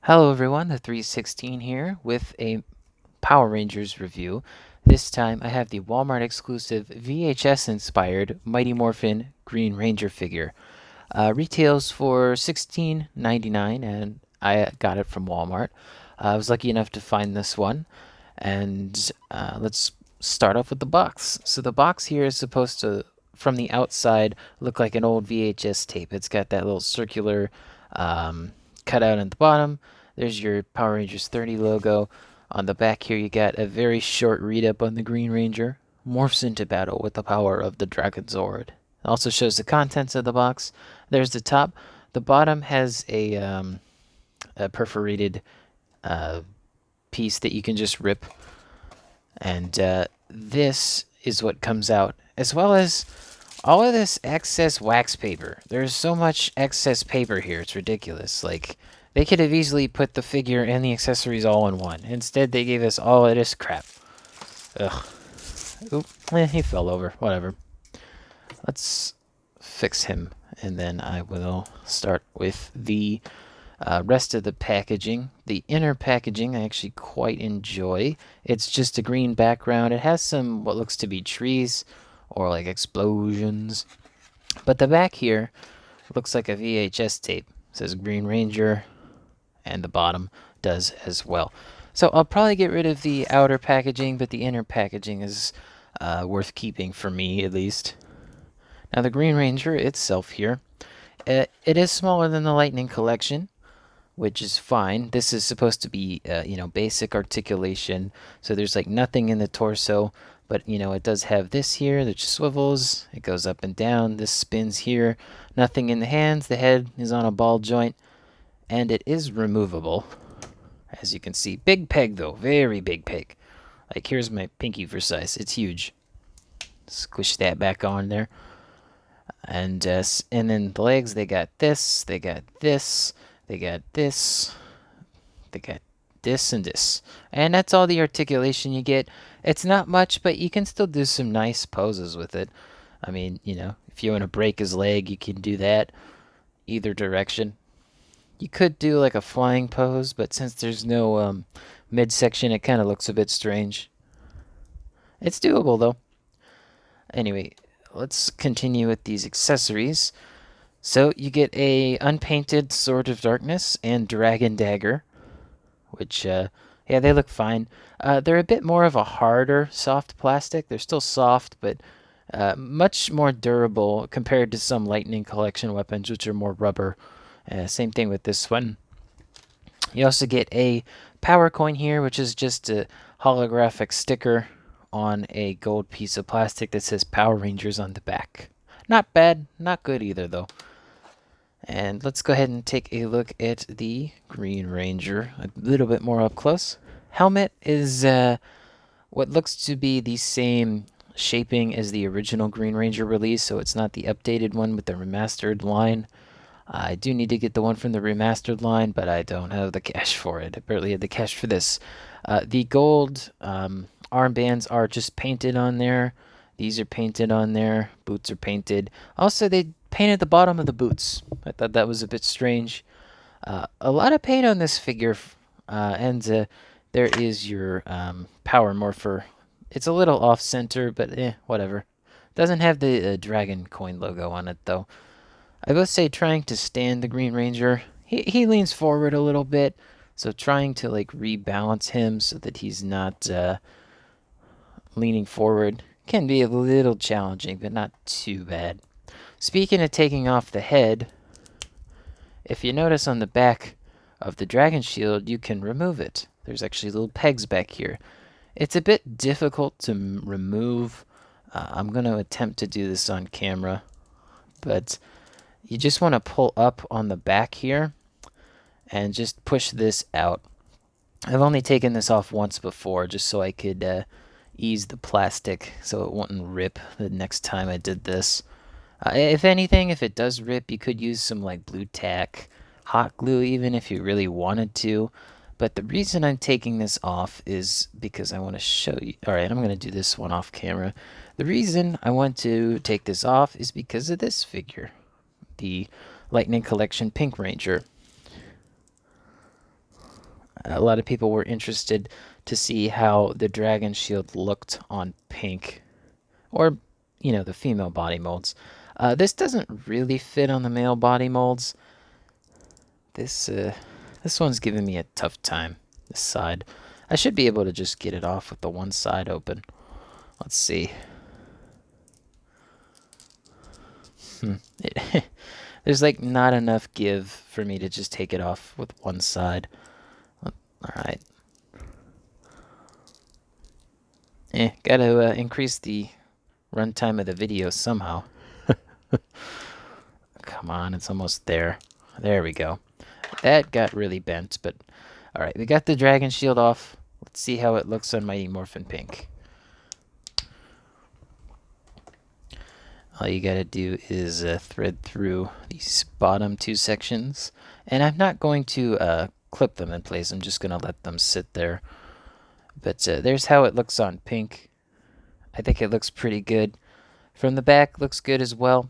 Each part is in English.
Hello everyone, the 316 here with a Power Rangers review. This time I have the Walmart exclusive VHS inspired Mighty Morphin Green Ranger figure. Retails for $16.99 and I got it from Walmart. I was lucky enough to find this one and let's start off with the box. So the box here is supposed to, from the outside, look like an old VHS tape. It's got that little circular cutout at the bottom. There's your Power Rangers 30 logo. On the back here, you got a very short read up on the Green Ranger. Morphs into battle with the power of the Dragon Zord. It also shows the contents of the box. There's the top. The bottom has a perforated uh, piece that you can just rip. And this is what comes out, as well as all of this excess wax paper. There's so much excess paper here, it's ridiculous. Like, they could have easily put the figure and the accessories all in one. Instead, they gave us all of this crap. Ugh. Oop, he fell over. Whatever. Let's fix him, and then I will start with the rest of the packaging. The inner packaging I actually quite enjoy. It's just a green background. It has some what looks to be trees or like explosions. But the back here looks like a VHS tape. It says Green Ranger, and the bottom does as well. So I'll probably get rid of the outer packaging, but the inner packaging is worth keeping for me at least. Now the Green Ranger itself here, it is smaller than the Lightning Collection, which is fine. This is supposed to be, basic articulation. So there's like nothing in the torso, but it does have this here that swivels. It goes up and down. This spins here. Nothing in the hands. The head is on a ball joint, and it is removable, as you can see. Big peg though, very big peg. Like here's my pinky for size. It's huge. Squish that back on there, and then the legs. They got this. They got this. They got this. They got this and this. And that's all the articulation you get. It's not much, but you can still do some nice poses with it. I mean, if you want to break his leg, you can do that either direction. You could do like a flying pose, but since there's no midsection, it kind of looks a bit strange. It's doable though. Anyway, let's continue with these accessories. So you get a unpainted Sword of Darkness and Dragon Dagger, which, yeah, they look fine. They're a bit more of a harder, soft plastic. They're still soft, but much more durable compared to some Lightning Collection weapons, which are more rubber. Same thing with this one. You also get a power coin here, which is just a holographic sticker on a gold piece of plastic that says Power Rangers on the back. Not bad, not good either, though. And let's go ahead and take a look at the Green Ranger a little bit more up close. Helmet is what looks to be the same shaping as the original Green Ranger release, so it's not the updated one with the remastered line. I do need to get the one from the remastered line, but I don't have the cash for it. I barely had the cash for this. The gold armbands are just painted on there. These are painted on there. Boots are painted. Also, they painted the bottom of the boots. I thought that was a bit strange. A lot of paint on this figure, and there is your power morpher. It's a little off center, but whatever. Doesn't have the dragon coin logo on it though. I will say, trying to stand the Green Ranger, he leans forward a little bit, so trying to like rebalance him so that he's not leaning forward can be a little challenging, but not too bad. Speaking of taking off the head, if you notice on the back of the dragon shield, you can remove it. There's actually little pegs back here. It's a bit difficult to remove. I'm going to attempt to do this on camera, but you just want to pull up on the back here and just push this out. I've only taken this off once before just so I could ease the plastic so it wouldn't rip the next time I did this. If anything, if it does rip, you could use some like blue tack, hot glue even if you really wanted to. But the reason I'm taking this off is because I want to show you. Alright, I'm going to do this one off camera. The reason I want to take this off is because of this figure. The Lightning Collection Pink Ranger. A lot of people were interested to see how the dragon shield looked on Pink, or the female body molds. This doesn't really fit on the male body molds. This one's giving me a tough time. This side, I should be able to just get it off with the one side open. Let's see. There's like not enough give for me to just take it off with one side. Alright. Gotta increase the runtime of the video somehow. Come on, it's almost there. There we go. That got really bent, but alright, we got the dragon shield off. Let's see how it looks on Mighty Morphin Pink. All you gotta do is thread through these bottom two sections. And I'm not going to clip them in place. I'm just gonna let them sit there. But there's how it looks on Pink. I think it looks pretty good. From the back, looks good as well.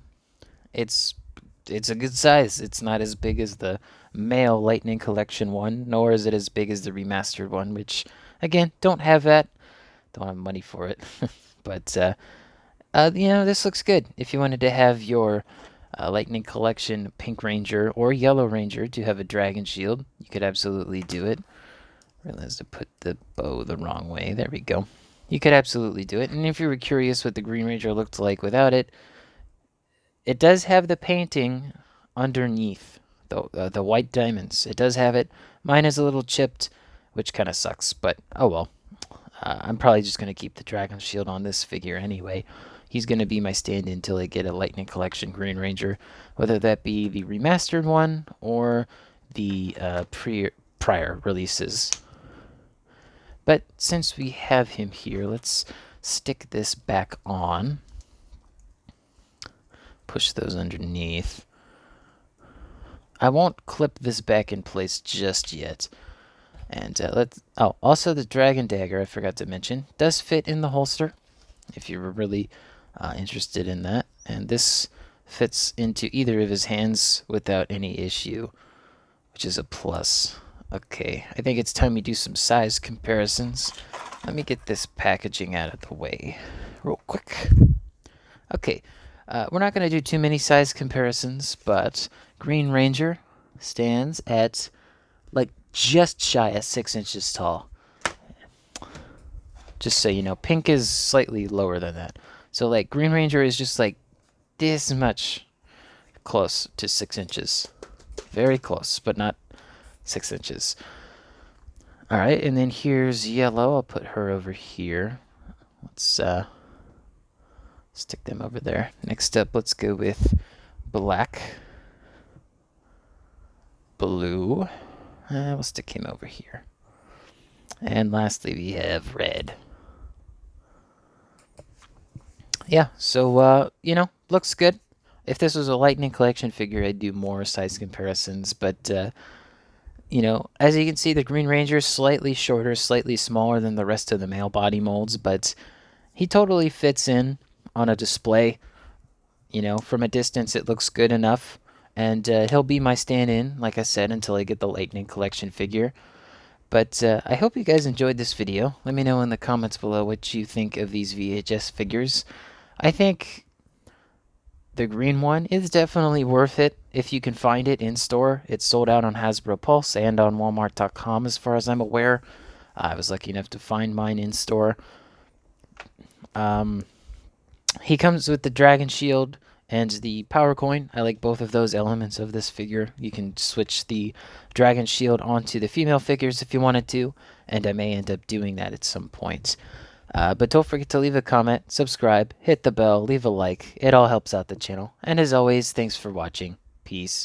It's a good size. It's not as big as the male Lightning Collection one, nor is it as big as the remastered one, which, again, don't have that. Don't have money for it. But, this looks good. If you wanted to have your Lightning Collection Pink Ranger or Yellow Ranger to have a dragon shield, you could absolutely do it. Realized to put the bow the wrong way. There we go. You could absolutely do it. And if you were curious what the Green Ranger looked like without it, it does have the painting underneath the white diamonds. It does have it. Mine is a little chipped, which kind of sucks, but oh well. I'm probably just going to keep the dragon shield on this figure anyway. He's going to be my stand-in until I get a Lightning Collection Green Ranger, whether that be the remastered one or the prior releases. But since we have him here, let's stick this back on. Push those underneath. I won't clip this back in place just yet. And also the dragon dagger, I forgot to mention, does fit in the holster if you were really interested in that. And this fits into either of his hands without any issue, which is a plus. Okay, I think it's time we do some size comparisons. Let me get this packaging out of the way real quick. Okay, we're not going to do too many size comparisons, but Green Ranger stands at like just shy of 6 inches tall. Just so you know, Pink is slightly lower than that. So like Green Ranger is just like this much close to 6 inches. Very close, but not 6 inches. Alright, and then here's Yellow. I'll put her over here. Let's stick them over there. Next up, let's go with Black. Blue. We'll stick him over here. And lastly, we have Red. Yeah, so, looks good. If this was a Lightning Collection figure, I'd do more size comparisons. But, as you can see, the Green Ranger is slightly shorter, slightly smaller than the rest of the male body molds. But he totally fits in on a display. From a distance, it looks good enough. And he'll be my stand-in, like I said, until I get the Lightning Collection figure. But I hope you guys enjoyed this video. Let me know in the comments below what you think of these VHS figures. I think the green one is definitely worth it if you can find it in store. It's sold out on Hasbro Pulse and on Walmart.com as far as I'm aware. I was lucky enough to find mine in store. He comes with the Dragon Shield and the Power Coin. I like both of those elements of this figure. You can switch the Dragon Shield onto the female figures if you wanted to, and I may end up doing that at some point. But don't forget to leave a comment, subscribe, hit the bell, leave a like. It all helps out the channel. And as always, thanks for watching. Peace.